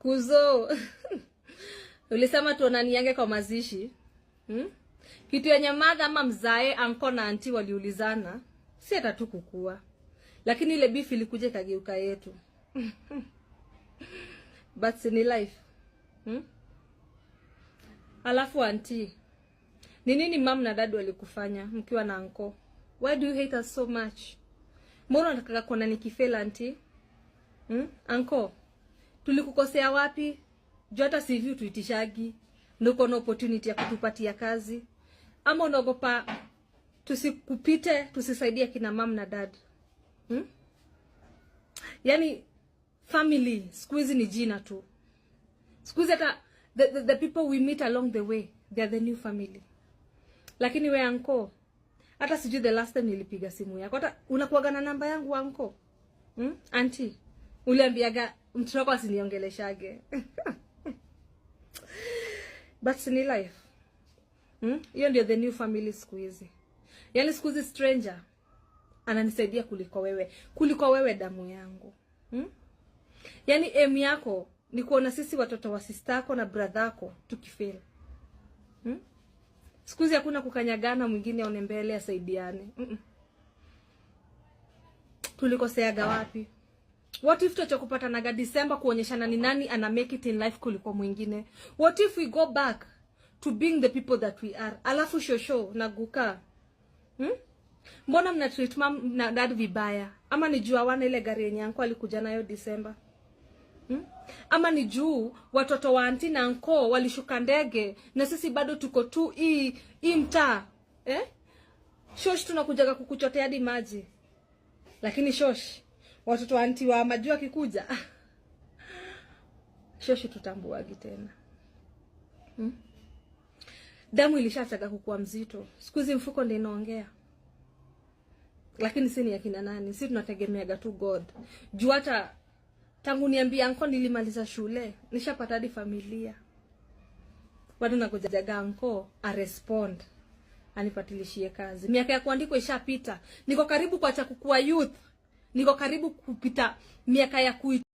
Kuzo. Ulisema tuonaniange kwa mazishi. Kitu yenye madha ama mzae anko na anti waliulizana, si hata tu kukua. Lakini ile beef ilikuja kageuka yetu. But ni life. Alafu anti, ni nini mom na dad walikufanya mkiwa na anko? Why do you hate us so much? Mbona unataka kuona nikifela anti? Anko, tulikukosea wapi? Juu hata CV tuitishagi. Nuko na opportunity ya kutupatia kazi. Ama unaogopa tusikupite, tusisaidie kina mom na dad. Yani family squeeze ni jina tu. Squeeze hata the people we meet along the way, they are the new family. Lakini we anko, hata sijui the last time nilipiga simu yako. Hata unakuaga na namba yangu anko? Auntie, uliambiaga mtu wako asiniongeleshage. But ni life. Hiyo ndio the new family squeeze. Yani squeeze stranger ananisaidia kuliko wewe. Kuliko wewe damu yangu. Yani aim yako ni kuona sisi watoto wa sister yako na brother yako tukifail. Squeeze hakuna kukanyagana mwingine aone mbele asaidiane. Tulikoseaga wapi? What if tutakupata naga December kuonyeshana ni nani ana make it in life kuliko mwingine? What if we go back to being the people that we are? Alafu shosho na guka. Mbona mna treat mom na dad vibaya? Ama ni juu hawana ile gari yenye anko alikuja nayo December? Ama ni juu watoto wa auntie na anko walishuka ndege na sisi bado tuko tu hii mtaa? Shosh tunakujaga kukuchotea hadi maji. Lakini shosh watoto wa auntie wa majua kikuja. Shoshi tutambuagi tena. Damu ilishataka kukua mzito. Siku hizi mfuko ndio inaongea. Lakini si ni akina nani? Sisi tunategemeaga tu God. Juu hata tangu niambia anko nilimaliza shule, nishapata hadi familia. Bado nagojaga anko a respond. Anipatilishie kazi. Miaka ya kuandikwa ishapita. Niko karibu kuacha kukua youth. Niko karibu kupita miaka ya